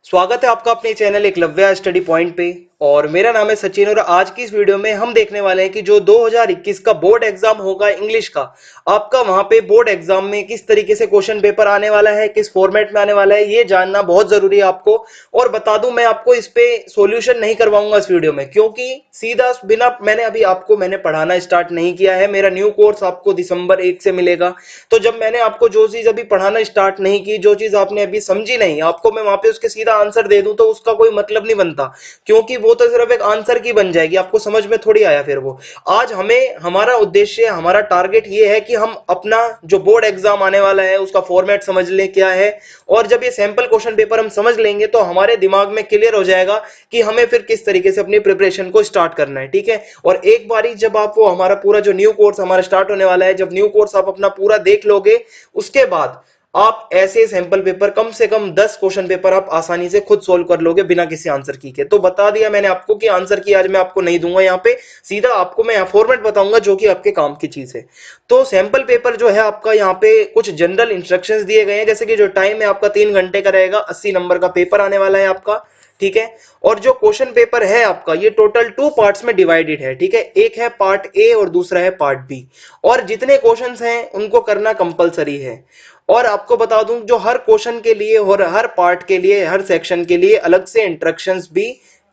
स्वागत है आपका अपने चैनल एकलव्य स्टडी पॉइंट पे। और मेरा नाम है सचिन और आज की इस वीडियो में हम देखने वाले हैं कि जो 2021 का बोर्ड एग्जाम होगा इंग्लिश का, आपका वहां पे बोर्ड एग्जाम में किस तरीके से क्वेश्चन पेपर आने वाला है, किस फॉर्मेट में आने वाला है, ये जानना बहुत जरूरी है आपको। और बता दूं, मैं आपको इस पे सॉल्यूशन नहीं करवाऊंगा इस वीडियो में, क्योंकि सीधा बिना मैंने पढ़ाना स्टार्ट नहीं किया है। मेरा न्यू कोर्स आपको दिसंबर 1 से मिलेगा। तो जब मैंने आपको जो चीज अभी पढ़ाना स्टार्ट नहीं की, जो चीज आपने अभी समझी नहीं, आपको मैं वहां पे उसके सीधा आंसर दे दूं तो उसका कोई मतलब नहीं बनता, क्योंकि वो तो सिर्फ एक आंसर की बन जाएगी, आपको समझ में थोड़ी आया फिर वो। आज हमें हमारा उद्देश्य, हमारा टारगेट ये है कि हम अपना जो बोर्ड एग्जाम आने वाला है उसका फॉर्मेट समझ लें क्या है। और जब ये सैंपल क्वेश्चन पेपर हम समझ लेंगे तो हमारे दिमाग में क्लियर हो जाएगा कि हमें फिर किस तरीके से अपनी प्रिपरेशन को स्टार्ट करना है, ठीक है। और एक बारी जब आप वो हमारा पूरा जो न्यू कोर्स हमारा स्टार्ट होने वाला है, जब न्यू कोर्स आप अपना पूरा देख लोगे, उसके बाद आप ऐसे सैंपल पेपर कम से कम 10 क्वेश्चन पेपर आप आसानी से खुद सोल्व कर लोगे बिना किसी आंसर की के। तो बता दिया मैंने आपको कि आंसर की आज मैं आपको नहीं दूंगा, यहाँ पे सीधा आपको मैं फॉर्मेट बताऊंगा जो कि आपके काम की चीज है। तो सैंपल पेपर जो है आपका, यहाँ पे कुछ जनरल इंस्ट्रक्शंस दिए गए हैं, जैसे कि जो टाइम है आपका 3 घंटे का रहेगा, 80 नंबर का पेपर आने वाला है आपका, ठीक है। और जो क्वेश्चन पेपर है आपका, ये टोटल 2 पार्ट्स में डिवाइडेड है, ठीक है। एक है पार्ट ए और दूसरा है पार्ट बी। और जितने क्वेश्चंस हैं उनको करना कंपलसरी है। और आपको बता दूं, जो हर क्वेश्चन के लिए और हर पार्ट के लिए, हर सेक्शन के लिए अलग से इंस्ट्रक्शंस भी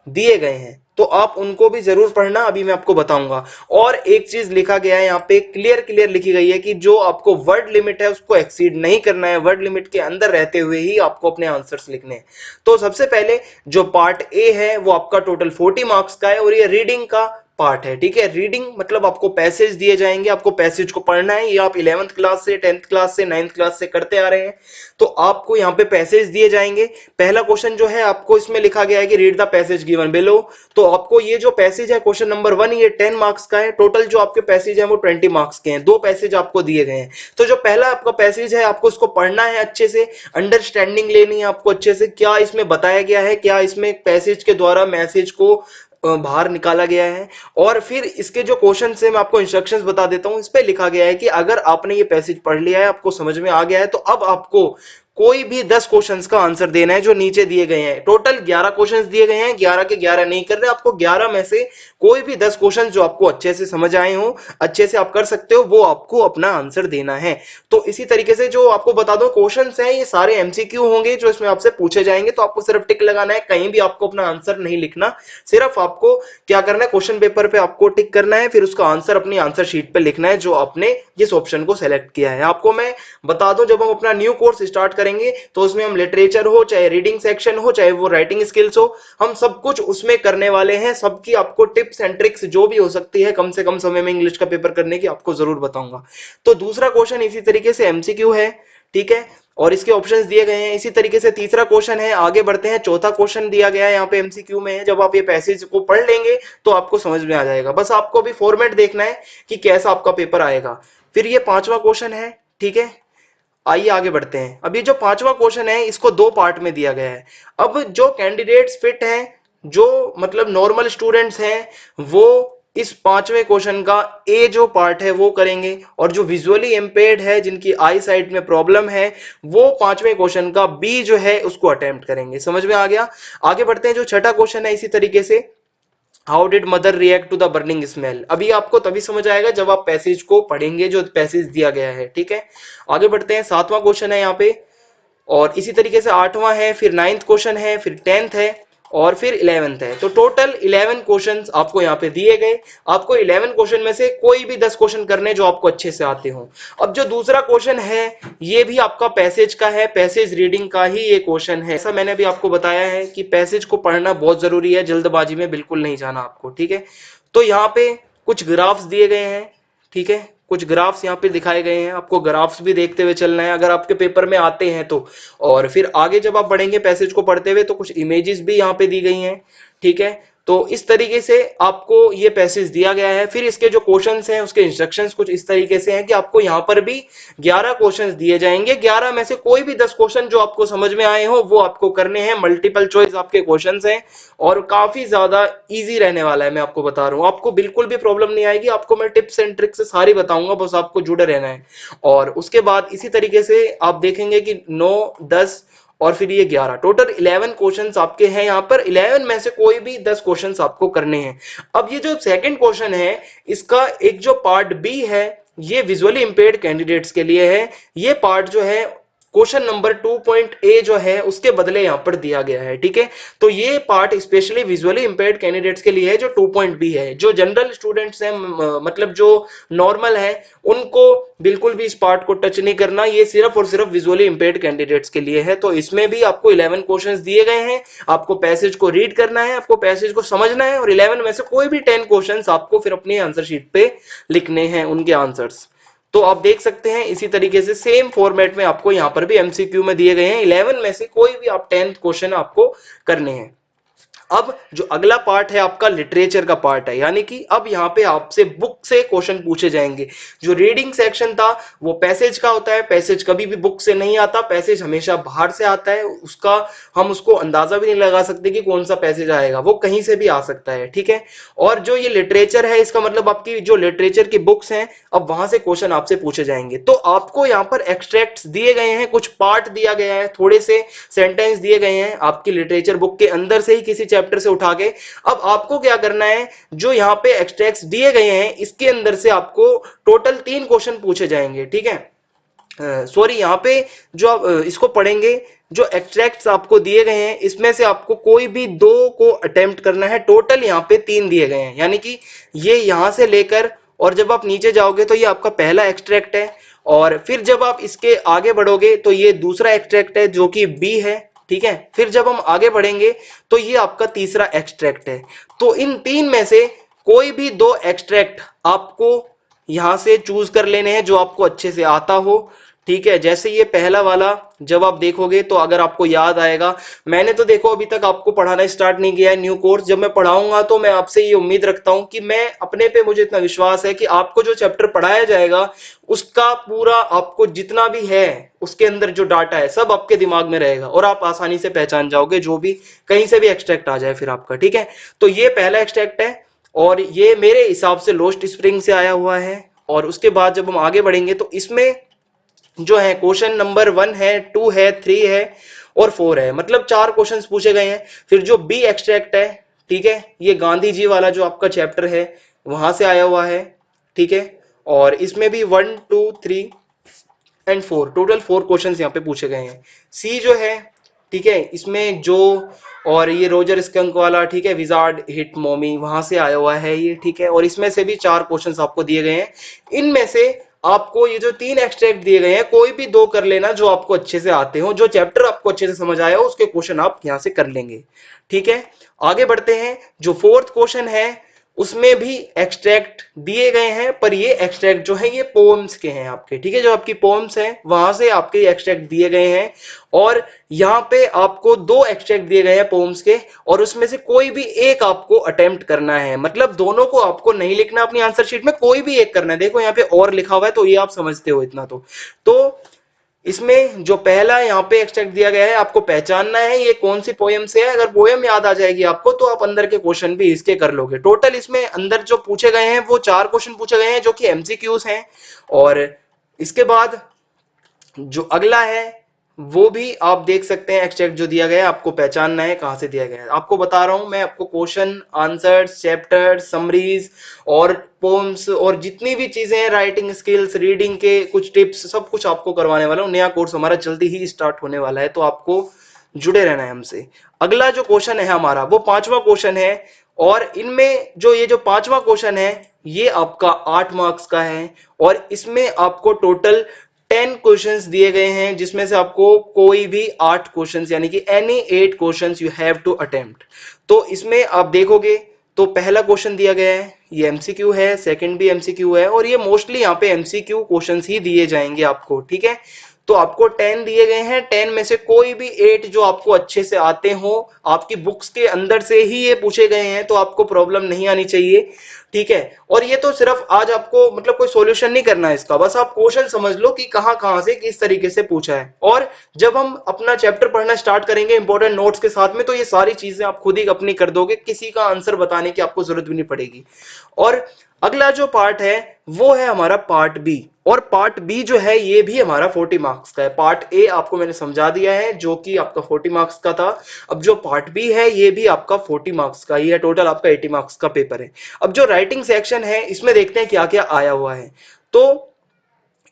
दिए गए हैं, तो आप उनको भी जरूर पढ़ना, अभी मैं आपको बताऊंगा। और एक चीज लिखा गया है यहाँ पे, क्लियर क्लियर लिखी गई है कि जो आपको वर्ड लिमिट है उसको एक्सीड नहीं करना है, वर्ड लिमिट के अंदर रहते हुए ही आपको अपने आंसर्स लिखने हैं। तो सबसे पहले जो पार्ट ए है वो आपका टोटल 40 मार्क्स का है और ये रीडिंग का पार्ट है, ठीक है। रीडिंग मतलब आपको पैसेज दिए जाएंगे, आपको पैसेज को पढ़ना है। ये आप 11th क्लास से, 10th क्लास से, 9th क्लास से करते आ रहे हैं, तो आपको यहाँ पे पैसेज दिए जाएंगे। पहला क्वेश्चन जो है आपको इसमें लिखा गया है कि read the passage given below. तो आपको ये जो पैसेज है क्वेश्चन नंबर 1, ये 10 मार्क्स का है। टोटल जो आपके पैसेज है वो 20 मार्क्स के हैं। 2 पैसेज आपको दिए गए हैं। तो जो पहला आपका पैसेज है आपको उसको पढ़ना है अच्छे से, अंडरस्टैंडिंग लेनी है आपको अच्छे से, क्या इसमें बताया गया है, क्या इसमें पैसेज के द्वारा मैसेज को बाहर निकाला गया है। और फिर इसके जो क्वेश्चन है मैं आपको इंस्ट्रक्शंस बता देता हूं। इस पे लिखा गया है कि अगर आपने ये पैसेज पढ़ लिया है, आपको समझ में आ गया है, तो अब आपको कोई भी 10 क्वेश्चंस का आंसर देना है जो नीचे दिए गए हैं। टोटल 11 क्वेश्चंस दिए गए हैं, 11 के 11 नहीं कर रहे, आपको 11 में से कोई भी 10 क्वेश्चंस जो आपको अच्छे से समझ आए हो, अच्छे से आप कर सकते हो, वो आपको अपना आंसर देना है। तो इसी तरीके से जो आपको बता दो क्वेश्चंस हैं, ये सारे एमसीक्यू होंगे जो इसमें आपसे पूछे जाएंगे। तो आपको सिर्फ टिक लगाना है, कहीं भी आपको अपना आंसर नहीं लिखना। सिर्फ आपको क्या करना है, क्वेश्चन पेपर पे आपको टिक करना है, फिर उसका आंसर अपनी आंसर शीट पे लिखना है जो आपने जिस ऑप्शन को सेलेक्ट किया है। आपको मैं बता दूं, जब हम अपना न्यू कोर्स स्टार्ट करेंगे तो उसमें हम लिटरेचर हो, चाहे रीडिंग सेक्शन हो, चाहे वो राइटिंग स्किल्स हो, हम सब कुछ उसमें करने वाले हैं। सबकी आपको टिप्स एंड ट्रिक्स जो भी हो सकती है कम से कम समय में इंग्लिश का पेपर करने की, आपको जरूर बताऊंगा। तो दूसरा क्वेश्चन इसी तरीके से एमसीक्यू है, ठीक है। और इसके ऑप्शंस दिए गए हैं इसी तरीके से। तीसरा क्वेश्चन है, आगे बढ़ते हैं। चौथा क्वेश्चन दिया गया है यहाँ पे एमसीक्यू में है। जब आप ये पैसेज को पढ़ लेंगे तो आपको समझ में आ जाएगा। बस आपको अभी फॉर्मेट देखना है कि कैसा आपका पेपर आएगा। फिर ये पांचवा क्वेश्चन है, ठीक है। आइए आगे बढ़ते हैं। अब ये जो पांचवा क्वेश्चन है इसको 2 पार्ट में दिया गया है। अब जो कैंडिडेट्स फिट हैं, जो मतलब नॉर्मल स्टूडेंट्स हैं, वो इस पांचवें क्वेश्चन का ए जो पार्ट है वो करेंगे, और जो विजुअली इम्पेयर्ड है, जिनकी आई साइट में प्रॉब्लम है, वो पांचवें क्वेश्चन का बी जो है उसको अटेम्प्ट करेंगे। समझ में आ गया। आगे बढ़ते हैं। जो छठा क्वेश्चन है इसी तरीके से, how did mother react to the burning smell. अभी आपको तभी समझ आएगा जब आप पैसेज को पढ़ेंगे, जो पैसेज दिया गया है, ठीक है। आगे बढ़ते हैं। सातवां क्वेश्चन है यहाँ पे, और इसी तरीके से आठवां है, फिर 9th क्वेश्चन है, फिर 10th है, और फिर 11th है। तो टोटल 11 क्वेश्चंस आपको यहाँ पे दिए गए। आपको 11 क्वेश्चन में से कोई भी 10 क्वेश्चन करने जो आपको अच्छे से आते हो। अब जो दूसरा क्वेश्चन है ये भी आपका पैसेज का है, पैसेज रीडिंग का ही ये क्वेश्चन है। ऐसा मैंने भी आपको बताया है कि पैसेज को पढ़ना बहुत जरूरी है, जल्दबाजी में बिल्कुल नहीं जाना आपको, ठीक है। तो यहाँ पे कुछ ग्राफ्स दिए गए हैं, ठीक है। कुछ ग्राफ्स यहाँ पे दिखाए गए हैं, आपको ग्राफ्स भी देखते हुए चलना है अगर आपके पेपर में आते हैं तो। और फिर आगे जब आप बढ़ेंगे पैसेज को पढ़ते हुए तो कुछ इमेजेस भी यहाँ पे दी गई हैं, ठीक है। तो इस तरीके से आपको ये पैसेज दिया गया है। फिर इसके जो क्वेश्चंस हैं उसके इंस्ट्रक्शंस कुछ इस तरीके से हैं कि आपको यहाँ पर भी 11 क्वेश्चंस दिए जाएंगे। 11 में से कोई भी 10 क्वेश्चन जो आपको समझ में आए हो वो आपको करने हैं। मल्टीपल चॉइस आपके क्वेश्चंस हैं और काफी ज्यादा इजी रहने वाला है। मैं आपको बता रहा हूँ, आपको बिल्कुल भी प्रॉब्लम नहीं आएगी। आपको मैं टिप्स एंड ट्रिक्स सारी बताऊंगा, बस आपको जुड़े रहना है। और उसके बाद इसी तरीके से आप देखेंगे कि 9, 10 और फिर ये 11, टोटल 11 क्वेश्चंस आपके हैं यहाँ पर। 11 में से कोई भी 10 क्वेश्चंस आपको करने हैं। अब ये जो सेकंड क्वेश्चन है, इसका एक जो पार्ट बी है, ये विजुअली इंपेयर्ड कैंडिडेट्स के लिए है। ये पार्ट जो है क्वेश्चन नंबर 2.a जो है उसके बदले यहां पर दिया गया है, ठीक है। तो ये part specially visually impaired candidates के लिए है, जो 2.b है। जो जनरल स्टूडेंट्स हैं, मतलब जो नॉर्मल है, उनको बिल्कुल भी इस पार्ट को टच नहीं करना। ये सिर्फ और सिर्फ विजुअली इंपेयर्ड कैंडिडेट्स के लिए है। तो इसमें भी आपको 11 क्वेश्चंस दिए गए हैं। आपको पैसेज को रीड करना है, आपको पैसेज को समझना है, और 11 में से कोई भी 10 क्वेश्चंस आपको फिर अपनी आंसर शीट पे लिखने हैं, उनके आंसर्स। तो आप देख सकते हैं इसी तरीके से सेम फॉर्मेट में आपको यहां पर भी एमसीक्यू में दिए गए हैं। 11 में से कोई भी आप 10th क्वेश्चन आपको करने हैं। अब जो अगला पार्ट है आपका लिटरेचर का पार्ट है, यानी कि अब यहाँ पे आपसे बुक से क्वेश्चन पूछे जाएंगे। जो रीडिंग सेक्शन था वो पैसेज का होता है, पैसेज कभी भी बुक से नहीं आता, पैसेज हमेशा बाहर से आता है। उसका हम उसको अंदाजा भी नहीं लगा सकते कि कौन सा पैसेज आएगा, वो कहीं से भी आ सकता है, ठीक है। और जो ये लिटरेचर है, इसका मतलब आपकी जो लिटरेचर की बुक्स हैं, अब वहां से क्वेश्चन आपसे पूछे जाएंगे। तो आपको यहाँ पर एक्सट्रैक्ट्स दिए गए हैं, कुछ पार्ट दिया गया है, थोड़े से सेंटेंस दिए गए हैं आपकी लिटरेचर बुक के अंदर से ही, किसी चैप्टर से उठा के। अब आपको क्या करना है, जो यहाँ पे एक्सट्रैक्ट्स दिए गए हैं इसके अंदर से आपको टोटल 3 क्वेश्चन पूछे जाएंगे, ठीक है। सॉरी, यहाँ पे जो आप इसको पढ़ेंगे, जो एक्सट्रैक्ट्स आपको दिए गए हैं इसमें से आपको कोई भी 2 को अटेम्प्ट करना है। टोटल यहाँ पे 3 दिए गए हैं, यानी कि ये यहां से लेकर और जब आप नीचे जाओगे तो ये आपका पहला एक्सट्रैक्ट है, और फिर जब आप इसके आगे बढ़ोगे तो ये दूसरा एक्सट्रैक्ट है जो कि बी है, ठीक है। फिर जब हम आगे बढ़ेंगे तो ये आपका तीसरा एक्सट्रैक्ट है। तो इन 3 में से कोई भी 2 एक्सट्रैक्ट आपको यहां से चूज कर लेने हैं जो आपको अच्छे से आता हो, ठीक है। जैसे ये पहला वाला जब आप देखोगे तो अगर आपको याद आएगा, मैंने तो देखो अभी तक आपको पढ़ाना स्टार्ट नहीं किया है न्यू कोर्स। जब मैं पढ़ाऊंगा तो मैं आपसे ये उम्मीद रखता हूं कि मैं अपने पे, मुझे इतना विश्वास है कि आपको जो चैप्टर पढ़ाया जाएगा उसका पूरा आपको जितना भी है उसके अंदर जो डाटा है सब आपके दिमाग में रहेगा, और आप आसानी से पहचान जाओगे जो भी कहीं से भी एक्सट्रैक्ट आ जाए फिर आपका, ठीक है। तो ये पहला एक्सट्रैक्ट है, और ये मेरे हिसाब से लोस्ट स्प्रिंग से आया हुआ है। और उसके बाद जब हम आगे बढ़ेंगे तो इसमें जो है क्वेश्चन नंबर 1 है, 2 है, 3 है और 4 है, मतलब 4 क्वेश्चंस पूछे गए हैं। फिर जो बी एक्सट्रैक्ट है, ठीक है, ये गांधी जी वाला जो आपका चैप्टर है वहां से आया हुआ है, ठीक है। और इसमें भी 1, 2, 3 एंड 4, टोटल 4 क्वेश्चंस यहाँ पे पूछे गए हैं। सी जो है, ठीक है, इसमें जो, और ये रोजर स्कंक वाला, ठीक है, विजार्ड हिट मोमी, वहां से आया हुआ है ये, ठीक है। और इसमें से भी 4 क्वेश्चंस आपको दिए गए हैं। इनमें से आपको ये जो 3 एक्सट्रैक्ट दिए गए हैं कोई भी 2 कर लेना जो आपको अच्छे से आते हो, जो चैप्टर आपको अच्छे से समझ आया हो उसके क्वेश्चन आप यहां से कर लेंगे, ठीक है। आगे बढ़ते हैं। जो 4th क्वेश्चन है उसमें भी एक्सट्रैक्ट दिए गए हैं, पर ये एक्सट्रैक्ट जो है ये पोएम्स के हैं आपके, ठीक है। जो आपकी पोएम्स हैं वहां से आपके एक्सट्रैक्ट दिए गए हैं, और यहाँ पे आपको 2 एक्सट्रैक्ट दिए गए हैं पोएम्स के, और उसमें से कोई भी एक आपको अटेम्प्ट करना है। मतलब दोनों को आपको नहीं लिखना अपनी आंसर शीट में, कोई भी एक करना है। देखो यहाँ पे और लिखा हुआ है तो ये आप समझते हो इतना। तो इसमें जो पहला यहाँ पे एक्सट्रैक्ट दिया गया है आपको पहचानना है ये कौन सी पोएम से है। अगर पोएम याद आ जाएगी आपको तो आप अंदर के क्वेश्चन भी इसके कर लोगे। टोटल इसमें अंदर जो पूछे गए हैं वो 4 क्वेश्चन पूछे गए हैं जो कि एमसीक्यूज हैं। और इसके बाद जो अगला है वो भी आप देख सकते हैं, एक्सट्रैक्ट जो दिया गया है आपको पहचानना है कहां से दिया गया है। आपको बता रहा हूं मैं, आपको क्वेश्चन आंसर्स, चैप्टर समरीज और पोम्स और जितनी भी चीजें हैं, राइटिंग स्किल्स, रीडिंग के कुछ टिप्स, सब कुछ आपको करवाने वाला हूं। नया कोर्स हमारा जल्दी ही स्टार्ट होने वाला है, तो आपको जुड़े रहना है हमसे। अगला जो क्वेश्चन है हमारा वो 5वां क्वेश्चन है, और इनमें जो ये जो 5वां क्वेश्चन है ये आपका 8 मार्क्स का है, और इसमें आपको टोटल 10 क्वेश्चंस दिए गए हैं, जिसमें से आपको कोई भी 8 क्वेश्चंस, यानी कि any 8 questions you have to attempt. तो इसमें आप देखोगे तो पहला क्वेश्चन दिया गया है, ये एमसीक्यू है, सेकंड भी एमसीक्यू है, और ये मोस्टली यहाँ पे एमसीक्यू क्वेश्चंस ही दिए जाएंगे आपको, ठीक है। तो आपको 10 दिए गए हैं, 10 में से कोई भी 8 जो आपको अच्छे से आते हो, आपकी बुक्स के अंदर से ही ये पूछे गए हैं, तो आपको प्रॉब्लम नहीं आनी चाहिए, ठीक है। और ये तो सिर्फ आज आपको मतलब कोई सॉल्यूशन नहीं करना है इसका, बस आप क्वेश्चन समझ लो कि कहां कहां से किस तरीके से पूछा है। और जब हम अपना चैप्टर पढ़ना स्टार्ट करेंगे इंपॉर्टेंट नोट्स के साथ में, तो ये सारी चीजें आप खुद ही अपनी कर दोगे, किसी का आंसर बताने की आपको जरूरत भी नहीं पड़ेगी। और अगला जो पार्ट है वो है हमारा पार्ट बी, और पार्ट बी जो है ये भी हमारा 40 मार्क्स का है। पार्ट ए आपको मैंने समझा दिया है जो कि आपका 40 मार्क्स का था। अब जो पार्ट बी है ये भी आपका 40 मार्क्स का ही है, टोटल आपका 80 मार्क्स का पेपर है। अब जो राइटिंग सेक्शन है इसमें देखते हैं क्या क्या आया हुआ है। तो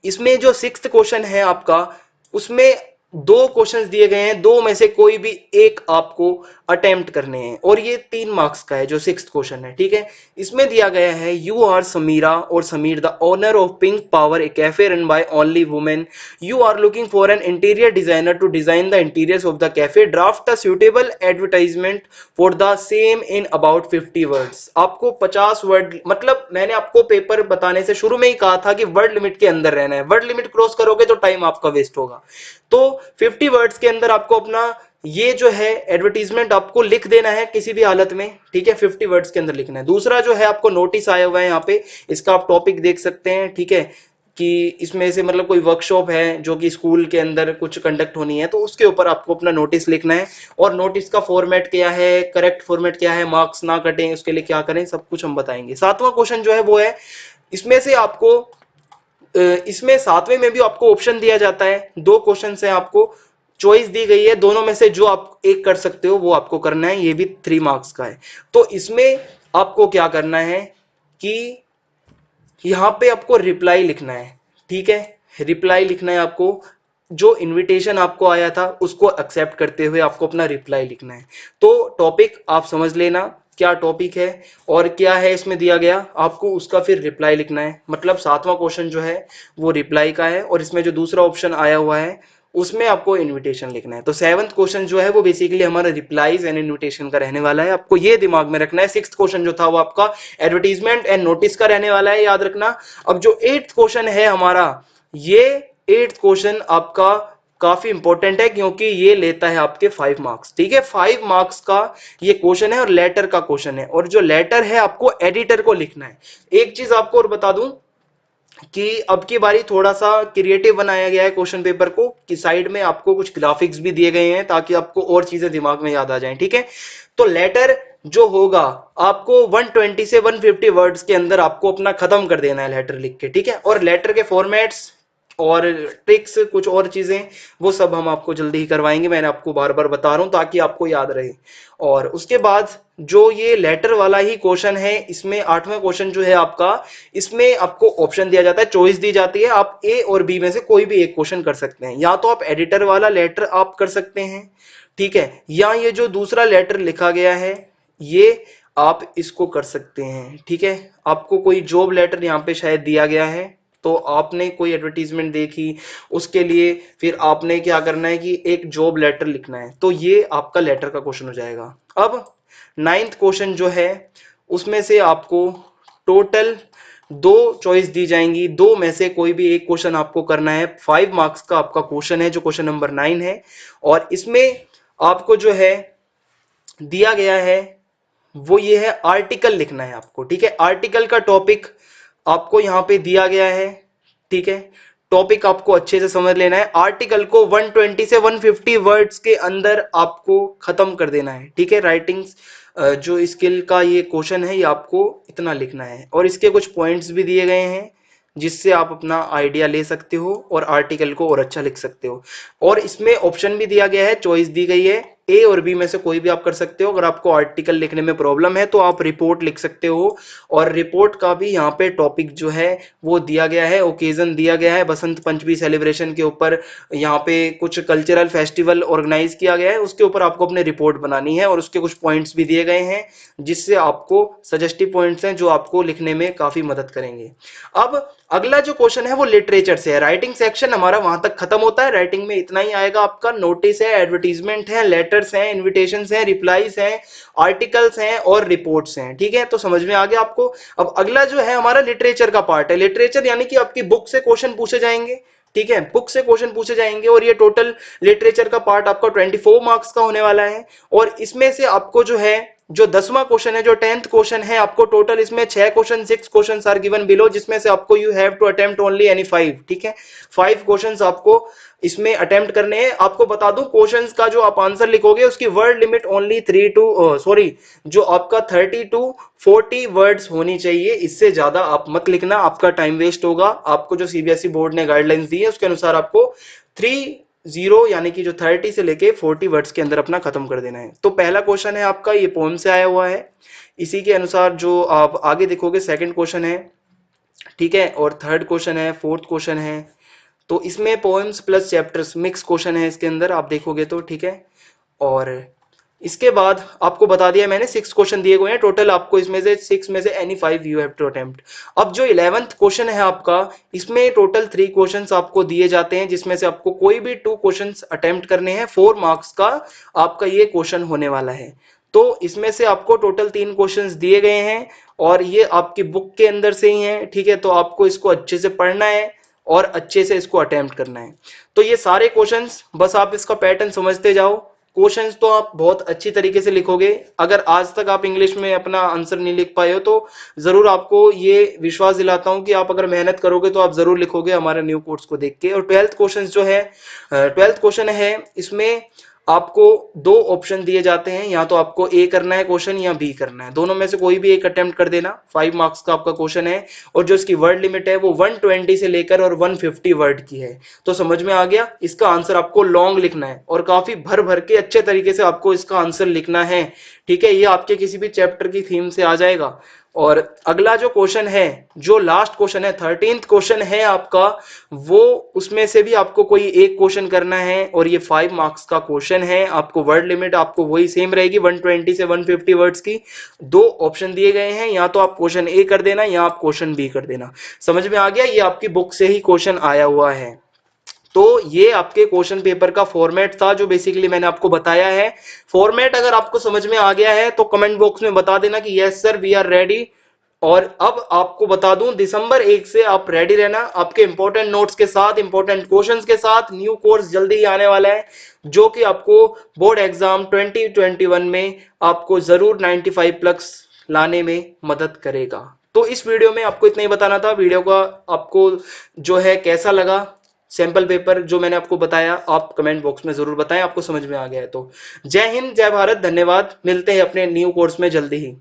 इसमें जो सिक्स्थ क्वेश्चन है आपका, उसमें दो क्वेश्चंस दिए गए हैं, दो में से कोई भी एक आपको अटेम्प्ट करने हैं, और ये 3 मार्क्स का है जो सिक्स्थ क्वेश्चन है, ठीक है। इसमें दिया गया है यू आर समीरा और Sameer the owner of pink power a cafe run by only women, you are looking for an interior designer to design the interiors of the cafe, draft a suitable advertisement for the same in about 50 words. आपको 50 word, मतलब मैंने आपको paper बताने से शुरू में ही कहा था कि वर्ड लिमिट के अंदर रहना है, वर्ड लिमिट क्रॉस करोगे तो टाइम आपका वेस्ट होगा। तो 50 वर्ड्स के अंदर आपको अपना ये जो है एडवर्टीजमेंट आपको लिख देना है किसी भी हालत में, ठीक है, 50 वर्ड्स के अंदर लिखना है। दूसरा जो है आपको नोटिस आया हुआ है यहाँ पे, इसका आप टॉपिक देख सकते हैं, ठीक है, कि इसमें से मतलब कोई वर्कशॉप है जो कि स्कूल के अंदर कुछ कंडक्ट होनी है, तो उसके ऊपर आपको अपना नोटिस लिखना है। और नोटिस का फॉर्मेट क्या है, करेक्ट फॉर्मेट क्या है, मार्क्स ना कटें उसके लिए क्या करें, सब कुछ हम बताएंगे। सातवां क्वेश्चन जो है वो है, इसमें से आपको इसमें सातवें में भी आपको ऑप्शन दिया जाता है, दो क्वेश्चन है, आपको चॉइस दी गई है, दोनों में से जो आप एक कर सकते हो वो आपको करना है, ये भी 3 मार्क्स का है। तो इसमें आपको क्या करना है कि यहां पे आपको रिप्लाई लिखना है, ठीक है, रिप्लाई लिखना है आपको, जो इनविटेशन आपको आया था उसको एक्सेप्ट करते हुए आपको अपना रिप्लाई लिखना है। तो टॉपिक आप समझ लेना क्या टॉपिक है और क्या है इसमें दिया गया, आपको उसका फिर रिप्लाई लिखना है। मतलब सातवां क्वेश्चन जो है वो रिप्लाई का है, और इसमें जो दूसरा ऑप्शन आया हुआ है उसमें आपको इनविटेशन लिखना है। तो सेवंथ क्वेश्चन जो है वो बेसिकली हमारा रिप्लाईज एंड इनविटेशन का रहने वाला है, आपको ये दिमाग में रखना है। सिक्स्थ क्वेश्चन जो था वो आपका एडवर्टीजमेंट एंड नोटिस का रहने वाला है, याद रखना। अब जो एट्थ क्वेश्चन है हमारा, ये एट्थ क्वेश्चन आपका काफी इंपॉर्टेंट है क्योंकि ये लेता है आपके 5 मार्क्स, ठीक है, 5 मार्क्स का ये क्वेश्चन है और लेटर का क्वेश्चन है, और जो लेटर है आपको एडिटर को लिखना है। एक चीज आपको और बता दूं कि अब की बारी थोड़ा सा क्रिएटिव बनाया गया है क्वेश्चन पेपर को, कि साइड में आपको कुछ ग्राफिक्स भी दिए गए हैं ताकि आपको और चीजें दिमाग में याद आ जाएं, ठीक है। तो लेटर जो होगा आपको 120 से 150 वर्ड्स के अंदर आपको अपना खत्म कर देना है लेटर लिख के, ठीक है। और लेटर के फॉर्मेट्स और ट्रिक्स कुछ और चीजें वो सब हम आपको जल्दी ही करवाएंगे, मैंने आपको बार बार बता रहा हूं ताकि आपको याद रहे। और उसके बाद जो ये लेटर वाला ही क्वेश्चन है, इसमें आठवां क्वेश्चन जो है आपका, इसमें आपको ऑप्शन दिया जाता है, चॉइस दी जाती है, आप ए और बी में से कोई भी एक क्वेश्चन कर सकते हैं। या तो आप एडिटर वाला लेटर आप कर सकते हैं, ठीक है, या ये जो दूसरा लेटर लिखा गया है ये आप इसको कर सकते हैं, ठीक है। आपको कोई जॉब लेटर यहाँ पे शायद दिया गया है, तो आपने कोई एडवर्टीजमेंट देखी, उसके लिए फिर आपने क्या करना है कि एक जॉब लेटर लिखना है, तो ये आपका लेटर का क्वेश्चन हो जाएगा। अब नाइन्थ क्वेश्चन जो है उसमें से आपको टोटल दो चॉइस दी जाएंगी, दो में से कोई भी एक क्वेश्चन आपको करना है। 5 मार्क्स का आपका क्वेश्चन है जो क्वेश्चन नंबर 9 है, और इसमें आपको जो है दिया गया है वो ये है, आर्टिकल लिखना है आपको, ठीक है। आर्टिकल का टॉपिक आपको यहां पे दिया गया है, ठीक है। टॉपिक आपको अच्छे से समझ लेना है, आर्टिकल को 120 से 150 वर्ड्स के अंदर आपको खत्म कर देना है, ठीक है। राइटिंग जो स्किल का ये क्वेश्चन है ये आपको इतना लिखना है, और इसके कुछ पॉइंट्स भी दिए गए हैं जिससे आप अपना आइडिया ले सकते हो और आर्टिकल को और अच्छा लिख सकते हो। और इसमें ऑप्शन भी दिया गया है, चॉइस दी गई है, ए और बी में से कोई भी आप कर सकते हो। अगर आपको आर्टिकल लिखने में प्रॉब्लम है तो आप रिपोर्ट लिख सकते हो, और रिपोर्ट का भी यहाँ पे टॉपिक जो है वो दिया गया है, ओकेजन दिया गया है, बसंत पंचमी सेलिब्रेशन के ऊपर यहाँ पे कुछ कल्चरल फेस्टिवल ऑर्गेनाइज किया गया है, उसके ऊपर आपको अपने रिपोर्ट बनानी है, और उसके कुछ पॉइंट्स भी दिए गए हैं जिससे आपको सजेस्टिव पॉइंट्स हैं जो आपको लिखने में काफी मदद करेंगे। अब अगला जो क्वेश्चन है वो लिटरेचर से है। राइटिंग सेक्शन हमारा वहां तक खत्म होता है, राइटिंग में इतना ही आएगा आपका, नोटिस है, एडवर्टीजमेंट है, लेटर्स हैं, इन्विटेशंस हैं, रिप्लाईज हैं, आर्टिकल्स हैं और रिपोर्ट्स हैं, ठीक है। तो समझ में आ गया आपको। अब अगला जो है हमारा लिटरेचर का पार्ट है। लिटरेचर यानी कि आपकी बुक से क्वेश्चन पूछे जाएंगे, ठीक है, बुक से क्वेश्चन पूछे जाएंगे, और ये टोटल लिटरेचर का पार्ट आपका 24 मार्क्स का होने वाला है। और इसमें से आपको जो है जो 10वां क्वेश्चन है, जो 10th क्वेश्चन है, आपको टोटल इसमें 6 question, 6 question are given below, जिसमें से आपको you have to attempt only any 5, ठीक है। 5 क्वेश्चंस आपको इसमें अटेम्प्ट करने हैं। आपको बता दूं क्वेश्चंस का जो आप आंसर लिखोगे उसकी word limit only 3 to sorry जो आपका 30 टू 40 वर्ड्स होनी चाहिए, इससे ज्यादा आप मत लिखना, आपका टाइम वेस्ट होगा। आपको जो सीबीएसई बोर्ड ने गाइडलाइंस दी है उसके अनुसार आपको 30 यानी कि जो 30 से लेके 40 वर्ड्स के अंदर अपना खत्म कर देना है। तो पहला क्वेश्चन है आपका, ये पोएम से आया हुआ है। इसी के अनुसार जो आप आगे देखोगे सेकंड क्वेश्चन है, ठीक है, और थर्ड क्वेश्चन है, फोर्थ क्वेश्चन है। तो इसमें poems plus chapters mix question है इसके अंदर, आप देखोगे तो, ठीक है। और इसके बाद आपको बता दिया मैंने 6 क्वेश्चन दिए हुए हैं टोटल, आपको इसमें से 6 में से any 5 you have to attempt. अब जो 11th क्वेश्चन है आपका, इसमें टोटल 3 क्वेश्चंस आपको दिए जाते हैं, जिसमें से आपको कोई भी 2 क्वेश्चंस अटेम्प्ट करने हैं। 4 मार्क्स का आपका ये क्वेश्चन होने वाला है। तो इसमें से आपको टोटल 3 क्वेश्चंस दिए गए हैं और ये आपकी बुक के अंदर से ही है, ठीक है। तो आपको इसको अच्छे से पढ़ना है और अच्छे से इसको अटेम्प्ट करना है। तो ये सारे क्वेश्चंस, बस आप इसका पैटर्न समझते जाओ। क्वेश्चंस तो आप बहुत अच्छी तरीके से लिखोगे। अगर आज तक आप इंग्लिश में अपना आंसर नहीं लिख पाए हो तो जरूर आपको ये विश्वास दिलाता हूं कि आप अगर मेहनत करोगे तो आप जरूर लिखोगे हमारे न्यू कोर्स को देख के। और 12th क्वेश्चन जो है, 12th क्वेश्चन है, इसमें आपको 2 ऑप्शन दिए जाते हैं, या तो आपको ए करना है क्वेश्चन या बी करना है, दोनों में से कोई भी एक अटेम्प्ट कर देना। 5 मार्क्स का आपका क्वेश्चन है और जो इसकी वर्ड लिमिट है वो 120 से लेकर और 150 वर्ड की है। तो समझ में आ गया, इसका आंसर आपको लॉन्ग लिखना है और काफी भर भर के अच्छे तरीके से आपको इसका आंसर लिखना है, ठीक है। ये आपके किसी भी चैप्टर की थीम से आ जाएगा। और अगला जो क्वेश्चन है, जो लास्ट क्वेश्चन है, 13th क्वेश्चन है आपका, वो उसमें से भी आपको कोई एक क्वेश्चन करना है और ये 5 मार्क्स का क्वेश्चन है। आपको वर्ड लिमिट आपको वही सेम रहेगी, 120 से 150 वर्ड्स की। 2 ऑप्शन दिए गए हैं, या तो आप क्वेश्चन ए कर देना या आप क्वेश्चन बी कर देना। समझ में आ गया, ये आपकी बुक से ही क्वेश्चन आया हुआ है। तो ये आपके क्वेश्चन पेपर का फॉर्मेट था जो बेसिकली मैंने आपको बताया है। फॉर्मेट अगर आपको समझ में आ गया है तो कमेंट बॉक्स में बता देना कि yes sir we are ready. और अब आपको बता दूं, दिसंबर 1 से आप रेडी रहना आपके इंपॉर्टेंट नोट्स के साथ, इंपॉर्टेंट क्वेश्चंस के साथ। न्यू कोर्स जल्दी ही आने वाला है जो कि आपको बोर्ड एग्जाम 2021 में आपको जरूर 95 प्लस लाने में मदद करेगा। तो इस वीडियो में आपको इतना ही बताना था। वीडियो का आपको जो है कैसा लगा, सैंपल पेपर जो मैंने आपको बताया, आप कमेंट बॉक्स में जरूर बताएं आपको समझ में आ गया है तो। जय हिंद, जय भारत, धन्यवाद। मिलते हैं अपने न्यू कोर्स में जल्दी ही।